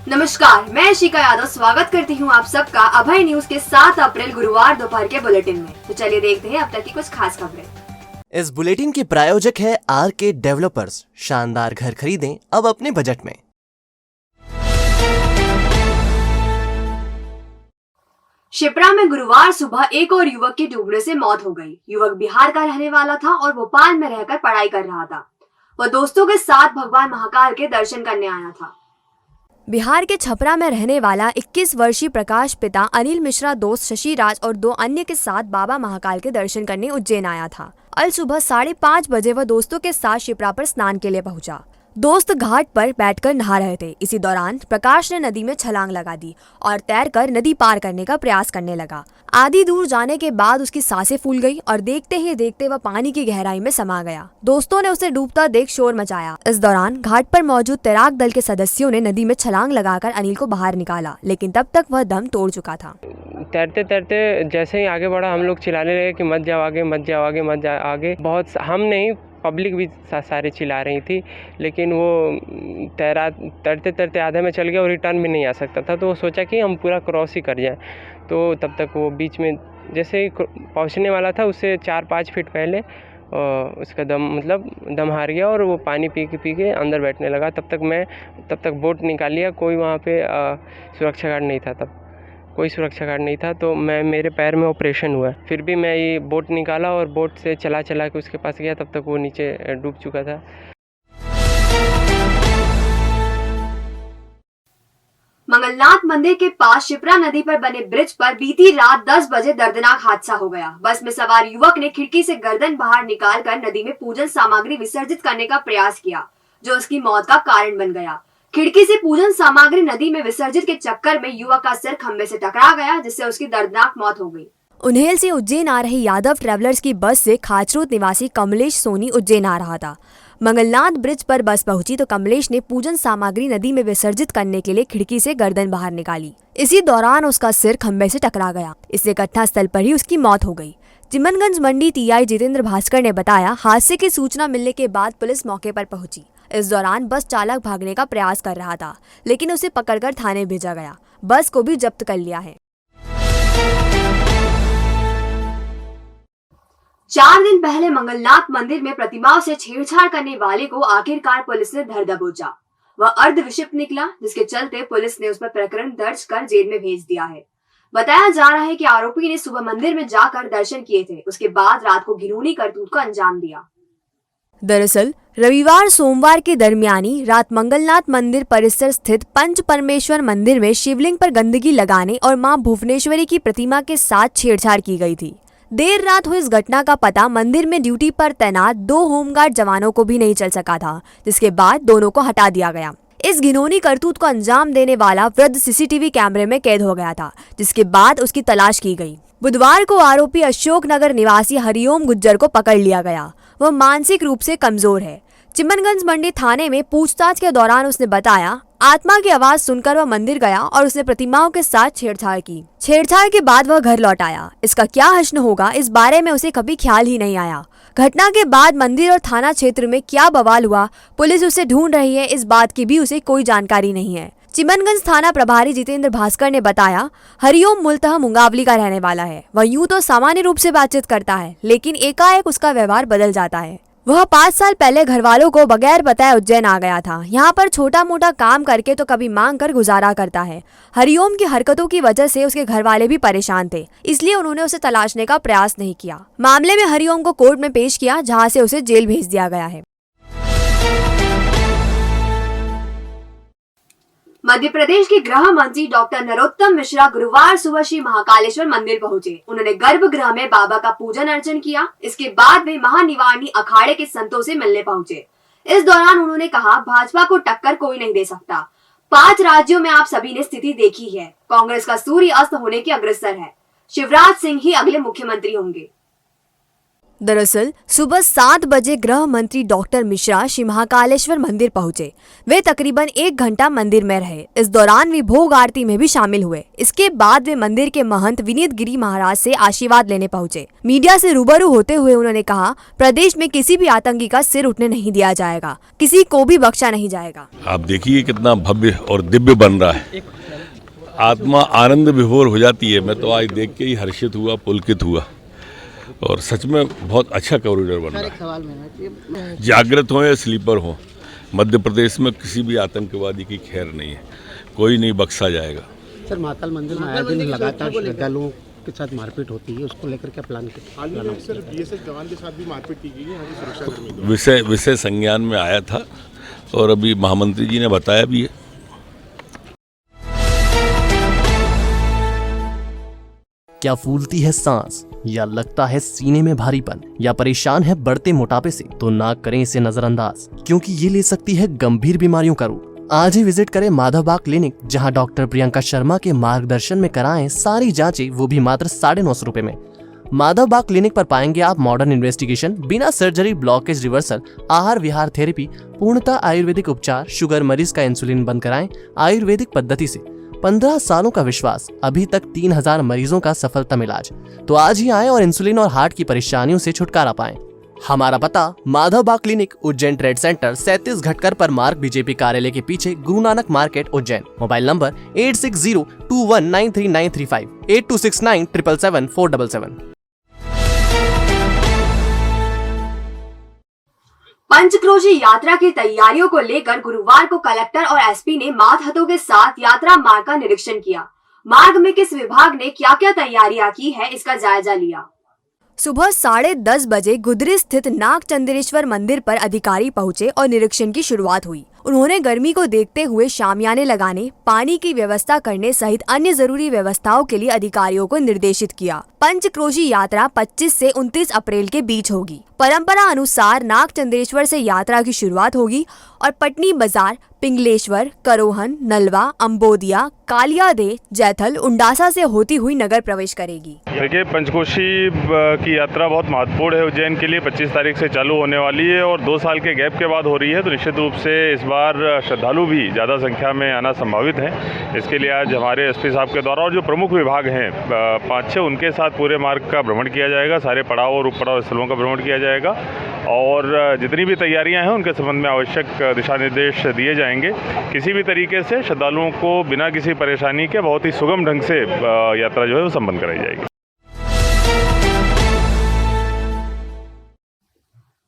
नमस्कार, मैं शिका यादव स्वागत करती हूँ आप सबका अभय न्यूज के 7 अप्रैल गुरुवार दोपहर के बुलेटिन में। तो चलिए देखते हैं अब तक की कुछ खास खबरें। इस बुलेटिन के प्रायोजक है आरके डेवलपर्स। शानदार घर खरीदें अब अपने बजट में। शिप्रा में गुरुवार सुबह एक और युवक की डूबने से मौत हो गई। युवक बिहार का रहने वाला था और भोपाल में रहकर पढ़ाई कर रहा था। वह दोस्तों के साथ भगवान महाकाल के दर्शन करने आया था। बिहार के छपरा में रहने वाला 21 वर्षीय प्रकाश पिता अनिल मिश्रा दोस्त शशि राज और 2 अन्य के साथ बाबा महाकाल के दर्शन करने उज्जैन आया था। अल सुबह 5:30 बजे वह दोस्तों के साथ शिप्रा पर स्नान के लिए पहुंचा। दोस्त घाट पर बैठकर नहा रहे थे। इसी दौरान प्रकाश ने नदी में छलांग लगा दी और तैरकर नदी पार करने का प्रयास करने लगा। आधी दूर जाने के बाद उसकी सांसें फूल गई और देखते ही देखते वह पानी की गहराई में समा गया। दोस्तों ने उसे डूबता देख शोर मचाया। इस दौरान घाट पर मौजूद तैराक दल के सदस्यों ने नदी में छलांग लगाकर अनिल को बाहर निकाला, लेकिन तब तक वह दम तोड़ चुका था। तैरते तैरते जैसे ही आगे बढ़ा, हम लोग चिल्लाने लगे कि मत जाओ आगे, मत जाओ आगे, मत जाओ आगे। बहुत हम नहीं, पब्लिक भी सारे चिल्ला रही थी, लेकिन वो तैरते तैरते आधे में चल गया और रिटर्न भी नहीं आ सकता था। तो वो सोचा कि हम पूरा क्रॉस ही कर जाएं। तो तब तक वो बीच में जैसे ही पहुंचने वाला था, उससे 4-5 फीट पहले उसका दम हार गया और वो पानी पी के अंदर बैठने लगा। तब तक बोट निकाल लिया। कोई वहाँ पे सुरक्षा गार्ड नहीं था। तब कोई सुरक्षा गार्ड नहीं था, तो मेरे पैर में ऑपरेशन हुआ। फिर भी मैं ये बोट निकाला और बोट से चला के उसके पास गया। तब तक वो नीचे डूब चुका था। मंगलनाथ मंदिर के पास शिप्रा नदी पर बने ब्रिज पर बीती रात 10 बजे दर्दनाक हादसा हो गया। बस में सवार युवक ने खिड़की से गर्दन बाहर निकालकर नदी में पूजन सामग्री विसर्जित करने का प्रयास किया, जो उसकी मौत का कारण बन गया। खिड़की से पूजन सामग्री नदी में विसर्जित के चक्कर में युवक का सिर खंबे से टकरा गया, जिससे उसकी दर्दनाक मौत हो गई। उन्हेल से उज्जैन आ रही यादव ट्रेवलर्स की बस से खाचरोद निवासी कमलेश सोनी उज्जैन आ रहा था। मंगलनाथ ब्रिज पर बस पहुंची तो कमलेश ने पूजन सामग्री नदी में विसर्जित करने के लिए खिड़की से गर्दन बाहर निकाली। इसी दौरान उसका सिर खंबे से टकरा गया। इससे घटनास्थल पर ही उसकी मौत हो गई। चिमनगंज मंडी टीआई जितेंद्र भास्कर ने बताया, हादसे की सूचना मिलने के बाद पुलिस मौके पर पहुंची। इस दौरान बस चालक भागने का प्रयास कर रहा था, लेकिन उसे पकड़कर थाने भेजा गया। बस को भी जब्त कर लिया है। 4 दिन पहले मंगलनाथ मंदिर में प्रतिमाओं से छेड़छाड़ करने वाले को आखिरकार पुलिस ने धर दबोचा। वह अर्धविक्षिप्त निकला, जिसके चलते पुलिस ने उस पर प्रकरण दर्ज कर जेल में भेज दिया है। बताया जा रहा है कि आरोपी ने सुबह मंदिर में जाकर दर्शन किए थे। उसके बाद रात को घिनौनी करतूत को अंजाम दिया। दरअसल रविवार सोमवार के दरमियानी रात मंगलनाथ मंदिर परिसर स्थित पंच परमेश्वर मंदिर में शिवलिंग पर गंदगी लगाने और मां भुवनेश्वरी की प्रतिमा के साथ छेड़छाड़ की गई थी। देर रात हुई इस घटना का पता मंदिर में ड्यूटी पर तैनात 2 होमगार्ड जवानों को भी नहीं चल सका था, जिसके बाद दोनों को हटा दिया गया। इस घिनौनी करतूत को अंजाम देने वाला वृद्ध सीसीटीवी कैमरे में कैद हो गया था, जिसके बाद उसकी तलाश की गई। बुधवार को आरोपी अशोकनगर निवासी हरिओम गुज्जर को पकड़ लिया गया। वह मानसिक रूप से कमजोर है। चिमनगंज मंडी थाने में पूछताछ के दौरान उसने बताया, आत्मा की आवाज सुनकर वह मंदिर गया और उसने प्रतिमाओं के साथ छेड़छाड़ की। छेड़छाड़ के बाद वह घर लौट आया। इसका क्या हश्न होगा, इस बारे में उसे कभी ख्याल ही नहीं आया। घटना के बाद मंदिर और थाना क्षेत्र में क्या बवाल हुआ, पुलिस उसे ढूंढ रही है, इस बात की भी उसे कोई जानकारी नहीं है। चिमनगंज थाना प्रभारी जितेंद्र भास्कर ने बताया, हरिओम मूलतः मुंगावली का रहने वाला है। वह यूं तो सामान्य रूप से बातचीत करता है, लेकिन एकाएक उसका व्यवहार बदल जाता है। वह 5 साल पहले घरवालों को बगैर बताए उज्जैन आ गया था। यहाँ पर छोटा मोटा काम करके तो कभी मांग कर गुजारा करता है। हरिओम की हरकतों की वजह से उसके घरवाले भी परेशान थे, इसलिए उन्होंने उसे तलाशने का प्रयास नहीं किया। मामले में हरिओम को कोर्ट में पेश किया, जहाँ से उसे जेल भेज दिया गया है। मध्य प्रदेश के गृह मंत्री डॉक्टर नरोत्तम मिश्रा गुरुवार सुबह श्री महाकालेश्वर मंदिर पहुंचे। उन्होंने गर्भगृह में बाबा का पूजन अर्चन किया। इसके बाद वे महानिवारणी अखाड़े के संतों से मिलने पहुंचे। इस दौरान उन्होंने कहा, भाजपा को टक्कर कोई नहीं दे सकता। 5 राज्यों में आप सभी ने स्थिति देखी है। कांग्रेस का सूर्य अस्त होने की अग्रसर है। शिवराज सिंह ही अगले मुख्यमंत्री होंगे। दरअसल सुबह 7 बजे गृह मंत्री डॉक्टर मिश्रा श्री महाकालेश्वर मंदिर पहुंचे। वे तकरीबन 1 घंटा मंदिर में रहे। इस दौरान वे भोग आरती में भी शामिल हुए। इसके बाद वे मंदिर के महंत विनीत गिरी महाराज से आशीर्वाद लेने पहुंचे। मीडिया से रूबरू होते हुए उन्होंने कहा, प्रदेश में किसी भी आतंकी का सिर उठने नहीं दिया जाएगा, किसी को भी बख्शा नहीं जाएगा। आप देखिए कितना भव्य और दिव्य बन रहा है, आत्मा आनंद विभोर हो जाती है। मैं तो आज देख के ही हर्षित हुआ, पुलकित हुआ और सच में बहुत अच्छा कॉरिडोर बन रहा है। जागृत हो या स्लीपर हो, मध्य प्रदेश में किसी भी आतंकवादी की खैर नहीं है, कोई नहीं बख्शा जाएगा। सर, महाकाल मंदिर में आए दिन लगातार श्रद्धालुओं के साथ मारपीट होती है, उसको लेकर क्या प्लान किया? सर, बीएसएफ जवान के साथ भी मारपीट की गई है सुरक्षा कर्मी। विषय संज्ञान में आया था और अभी महामंत्री जी ने बताया भी है। क्या फूलती है सांस, या लगता है सीने में भारीपन, या परेशान है बढ़ते मोटापे से, तो ना करें इसे नजरअंदाज, क्योंकि ये ले सकती है गंभीर बीमारियों का रूप। आज ही विजिट करें माधवबाग क्लिनिक, जहां डॉक्टर प्रियंका शर्मा के मार्गदर्शन में कराएं सारी जांचें, वो भी मात्र 950 रुपए में। माधवबाग क्लिनिक पर पाएंगे आप मॉडर्न इन्वेस्टिगेशन, बिना सर्जरी, ब्लॉकेज रिवर्सल, आहार विहार थेरेपी, पूर्णतः आयुर्वेदिक उपचार, शुगर मरीज का इंसुलिन बंद कराएं आयुर्वेदिक पद्धति से। 15 सालों का विश्वास, अभी तक 3000 मरीजों का सफलतम इलाज। तो आज ही आएं और इंसुलिन और हार्ट की परेशानियों से छुटकारा पाएं। हमारा पता, Madhavbaug clinic, Ujjain trade centre, 37 घटकर पर मार्ग, बीजेपी कार्यालय के पीछे, Guru Nanak market, Ujjain. Mobile number 8602193935, 8269777477। Panchkroshi यात्रा की तैयारियों को लेकर गुरुवार को कलेक्टर और एसपी ने मातहतों के साथ यात्रा मार्ग का निरीक्षण किया। मार्ग में किस विभाग ने क्या क्या तैयारियां की है, इसका जायजा लिया। सुबह 10:30 बजे गुदरी स्थित नागचंद्रेश्वर मंदिर पर अधिकारी पहुंचे और निरीक्षण की शुरुआत हुई। उन्होंने गर्मी को देखते हुए शामियाने लगाने, पानी की व्यवस्था करने सहित अन्य जरूरी व्यवस्थाओं के लिए अधिकारियों को निर्देशित किया। पंचक्रोशी यात्रा 25 से 29 अप्रैल के बीच होगी। परंपरा अनुसार नागचंद्रेश्वर से यात्रा की शुरुआत होगी और पटनी बाजार, पिंगलेश्वर, करोहन, नलवा, अम्बोदिया, कालियादे, जैथल, उंडासा से होती हुई नगर प्रवेश करेगी। देखिए, पंचकोशी की यात्रा बहुत महत्वपूर्ण है उज्जैन के लिए। 25 तारीख से चालू होने वाली है और 2 साल के गैप के बाद हो रही है, तो निश्चित रूप से इस बार श्रद्धालु भी ज़्यादा संख्या में आना संभावित है। इसके लिए आज हमारे एसपी साहब के द्वारा और जो प्रमुख विभाग हैं 5-6, उनके साथ पूरे मार्ग का भ्रमण किया जाएगा, सारे पड़ाव और उपपड़ाव स्थलों का भ्रमण किया जाएगा और जितनी भी तैयारियां हैं उनके संबंध में आवश्यक दिशा निर्देश दिए जाएंगे। किसी भी तरीके से श्रद्धालुओं को बिना किसी परेशानी के बहुत ही सुगम ढंग से यात्रा जो है वो संपन्न कराई जाएगी।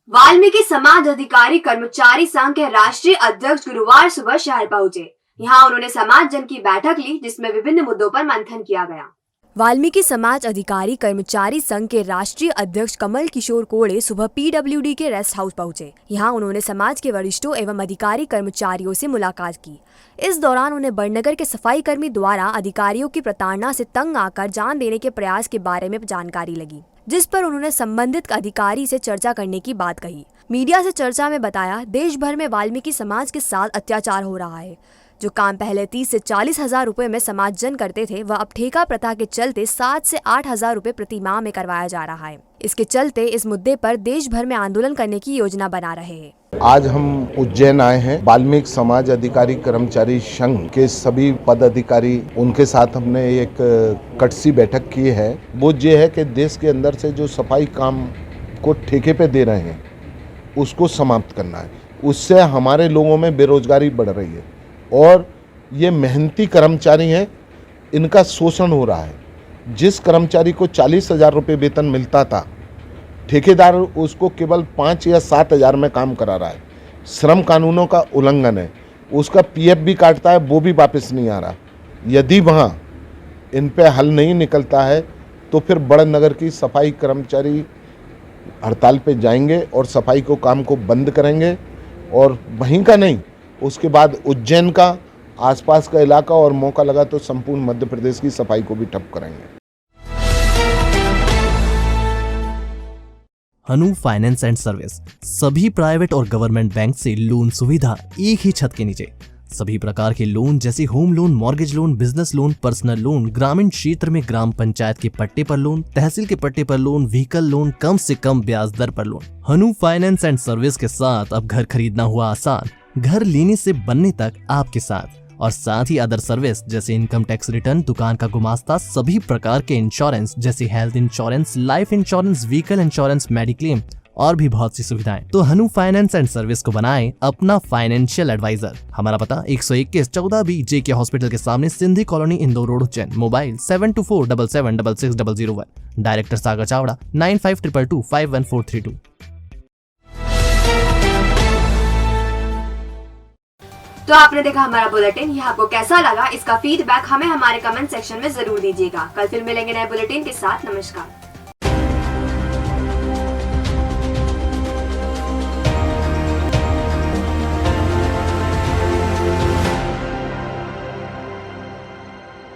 वाल्मीकि समाज अधिकारी कर्मचारी संघ के राष्ट्रीय अध्यक्ष गुरुवार सुबह शहर पहुंचे। यहाँ उन्होंने समाज जन की बैठक ली, जिसमें विभिन्न मुद्दों पर मंथन किया गया। वाल्मीकि समाज अधिकारी कर्मचारी संघ के राष्ट्रीय अध्यक्ष कमल किशोर कोड़े सुबह पीडब्ल्यूडी के रेस्ट हाउस पहुंचे। यहां उन्होंने समाज के वरिष्ठों एवं अधिकारी कर्मचारियों से मुलाकात की। इस दौरान उन्हें बड़नगर के सफाई कर्मी द्वारा अधिकारियों की प्रताड़ना से तंग आकर जान देने के प्रयास के बारे में जानकारी लगी, जिस पर उन्होंने संबंधित अधिकारी से चर्चा करने की बात कही। मीडिया से चर्चा में बताया, देश भर में वाल्मीकि समाज के साथ अत्याचार हो रहा है। जो काम पहले 30 से 40 हजार रुपए में समाज जन करते थे, वह अब ठेका प्रथा के चलते 7 से 8 हजार रुपए प्रति माह में करवाया जा रहा है। इसके चलते इस मुद्दे पर देश भर में आंदोलन करने की योजना बना रहे हैं। आज हम उज्जैन आए हैं। वाल्मीकि समाज अधिकारी कर्मचारी संघ के सभी पदाधिकारी, उनके साथ हमने एक कटसी बैठक की है। वो ये है कि देश के अंदर से जो सफाई काम को ठेके पे दे रहे हैं उसको समाप्त करना है। उससे हमारे लोगों में बेरोजगारी बढ़ रही है और ये मेहनती कर्मचारी हैं, इनका शोषण हो रहा है। जिस कर्मचारी को 40,000 रुपये वेतन मिलता था, ठेकेदार उसको केवल 5 या 7 हज़ार में काम करा रहा है। श्रम कानूनों का उल्लंघन है। उसका पीएफ भी काटता है, वो भी वापस नहीं आ रहा। यदि वहाँ इन पे हल नहीं निकलता है तो फिर बड़नगर की सफाई कर्मचारी हड़ताल पे जाएंगे और सफाई को काम को बंद करेंगे। और वहीं का नहीं, उसके बाद उज्जैन का, आसपास का इलाका और मौका लगा तो संपूर्ण मध्य प्रदेश की सफाई को भी ठप करेंगे। हनु फाइनेंस एंड सर्विस, सभी प्राइवेट और गवर्नमेंट बैंक से लोन सुविधा एक ही छत के नीचे। सभी प्रकार के लोन जैसे home loan, mortgage loan, business loan, personal loan, ग्रामीण क्षेत्र में ग्राम पंचायत के पट्टे पर लोन, तहसील के पट्टे पर लोन, व्हीकल लोन, कम से कम ब्याज दर पर loan. Hanu finance and service के साथ अब घर खरीदना हुआ आसान, घर लेने से बनने तक आपके साथ। और साथ ही अदर सर्विस जैसे इनकम टैक्स रिटर्न, दुकान का गुमास्ता, सभी प्रकार के इंश्योरेंस जैसे health insurance, life insurance, vehicle insurance, mediclaim और भी बहुत सी सुविधाएं। तो हनु फाइनेंस एंड सर्विस को बनाएं अपना फाइनेंशियल एडवाइजर। हमारा पता 121-14B JK हॉस्पिटल के सामने, Sindhi colony, Indore road, Ujjain. Mobile 7247766001। Director Sagar Chawda 9522251432। तो आपने देखा हमारा बुलेटिन, यह आपको कैसा लगा इसका फीडबैक हमें हमारे कमेंट सेक्शन में जरूर दीजिएगा। कल फिर मिलेंगे नए बुलेटिन के साथ। नमस्कार।